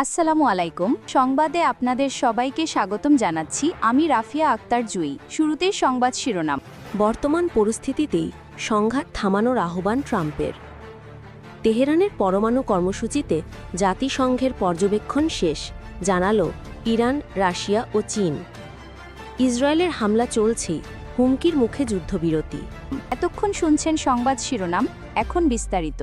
আসসালামু আলাইকুম। সংবাদে আপনাদের সবাইকে স্বাগতম জানাচ্ছি। আমি রাফিয়া আক্তার জুই। শুরুতেই সংবাদ শিরোনাম। বর্তমান পরিস্থিতিতেই সংঘাত থামানোর আহ্বান ট্রাম্পের। তেহরানের পরমাণু কর্মসূচিতে জাতিসংঘের পর্যবেক্ষণ শেষ, জানালো ইরান, রাশিয়া ও চীন। ইসরায়েলের হামলা চলছেই, হুমকির মুখে যুদ্ধবিরতি। এতক্ষণ শুনছেন সংবাদ শিরোনাম, এখন বিস্তারিত।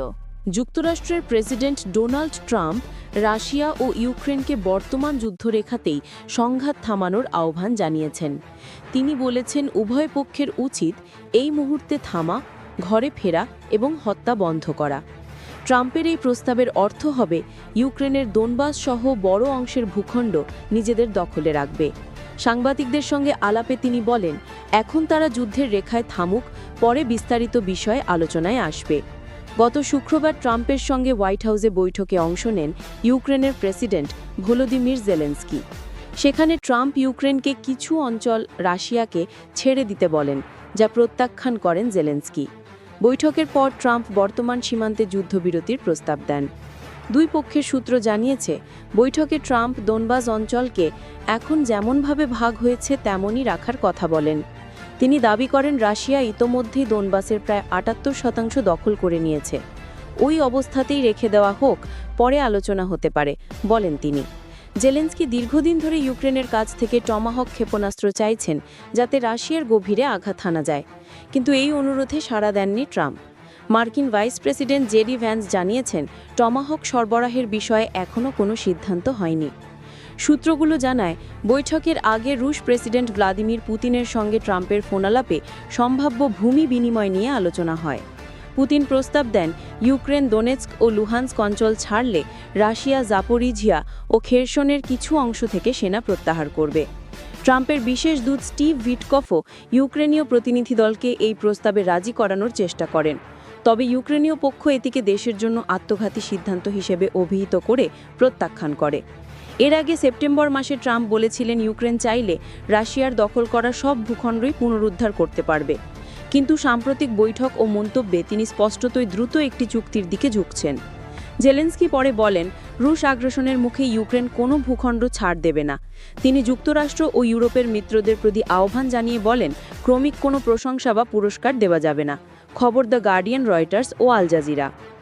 যুক্তরাষ্ট্রের প্রেসিডেন্ট ডোনাল্ড ট্রাম্প রাশিয়া ও ইউক্রেনকে বর্তমান যুদ্ধরেখাতেই সংঘাত থামানোর আহ্বান জানিয়েছেন। তিনি বলেছেন, উভয় পক্ষের উচিত এই মুহূর্তে থামা, ঘরে ফেরা এবং হত্যা বন্ধ করা। ট্রাম্পের এই প্রস্তাবের অর্থ হবে ইউক্রেনের দোনবাস সহ বড় অংশের ভূখণ্ড নিজেদের দখলে রাখবে। সাংবাদিকদের সঙ্গে আলাপে তিনি বলেন, এখন তারা যুদ্ধের রেখায় থামুক, পরে বিস্তারিত বিষয়ে আলোচনায় আসবে। গত শুক্রবার ট্রাম্পের সঙ্গে হোয়াইট হাউসে বৈঠকে অংশ নেন ইউক্রেনের প্রেসিডেন্ট ভলোদিমির জেলেনস্কি। সেখানে ট্রাম্প ইউক্রেনকে কিছু অঞ্চল রাশিয়াকে ছেড়ে দিতে বলেন, যা প্রত্যাখ্যান করেন জেলেনস্কি। বৈঠকের পর ট্রাম্প বর্তমান সীমান্তে যুদ্ধবিরতির প্রস্তাব দেন। দুই পক্ষের সূত্র জানিয়েছে, বৈঠকে ট্রাম্প দোনবাস অঞ্চলকে এখন যেমনভাবে ভাগ হয়েছে তেমনই রাখার কথা বলেন। তিনি দাবি করেন, রাশিয়া ইতোমধ্যেই দোনবাসের প্রায় ৭৮% দখল করে নিয়েছে। ওই অবস্থাতেই রেখে দেওয়া হোক, পরে আলোচনা হতে পারে, বলেন তিনি। জেলেনস্কি দীর্ঘদিন ধরে ইউক্রেনের কাছ থেকে টমাহক ক্ষেপণাস্ত্র চাইছেন, যাতে রাশিয়ার গভীরে আঘাত হানা যায়। কিন্তু এই অনুরোধে সাড়া দেননি ট্রাম্প। মার্কিন ভাইস প্রেসিডেন্ট জেডি ভ্যান্স জানিয়েছেন, টমাহক সরবরাহের বিষয়ে এখনও কোনো সিদ্ধান্ত হয়নি। সূত্রগুলো জানায়, বৈঠকের আগে রুশ প্রেসিডেন্ট ভ্লাদিমির পুতিনের সঙ্গে ট্রাম্পের ফোনালাপে সম্ভাব্য ভূমি বিনিময় নিয়ে আলোচনা হয়। পুতিন প্রস্তাব দেন, ইউক্রেন দোনেৎস্ক ও লুহান্স্ক অঞ্চল ছাড়লে রাশিয়া জাপোরিঝিয়া ও খেরসনের কিছু অংশ থেকে সেনা প্রত্যাহার করবে। ট্রাম্পের বিশেষ দূত স্টিভ উইটকফও ইউক্রেনীয় প্রতিনিধি দলকে এই প্রস্তাবে রাজি করানোর চেষ্টা করেন। তবে ইউক্রেনীয় পক্ষ এটিকে দেশের জন্য আত্মঘাতী সিদ্ধান্ত হিসেবে অভিহিত করে প্রত্যাখ্যান করে। এর আগে সেপ্টেম্বর মাসে ট্রাম্প বলেছিলেন, ইউক্রেন চাইলে রাশিয়ার দখল করা সব ভূখণ্ডই পুনরুদ্ধার করতে পারবে। কিন্তু সাম্প্রতিক বৈঠক ও মন্তব্যে তিনি স্পষ্টতই দ্রুত একটি চুক্তির দিকে ঝুঁকছেন। জেলেনস্কি পরে বলেন, রুশ আগ্রাসনের মুখে ইউক্রেন কোনো ভূখণ্ড ছাড় দেবে না। তিনি যুক্তরাষ্ট্র ও ইউরোপের মিত্রদের প্রতি আহ্বান জানিয়ে বলেন, ক্রমিক কোনো প্রশংসা বা পুরস্কার দেওয়া যাবে না। খবর দ্য গার্ডিয়ান, রয়টার্স ও আল জাজিরা।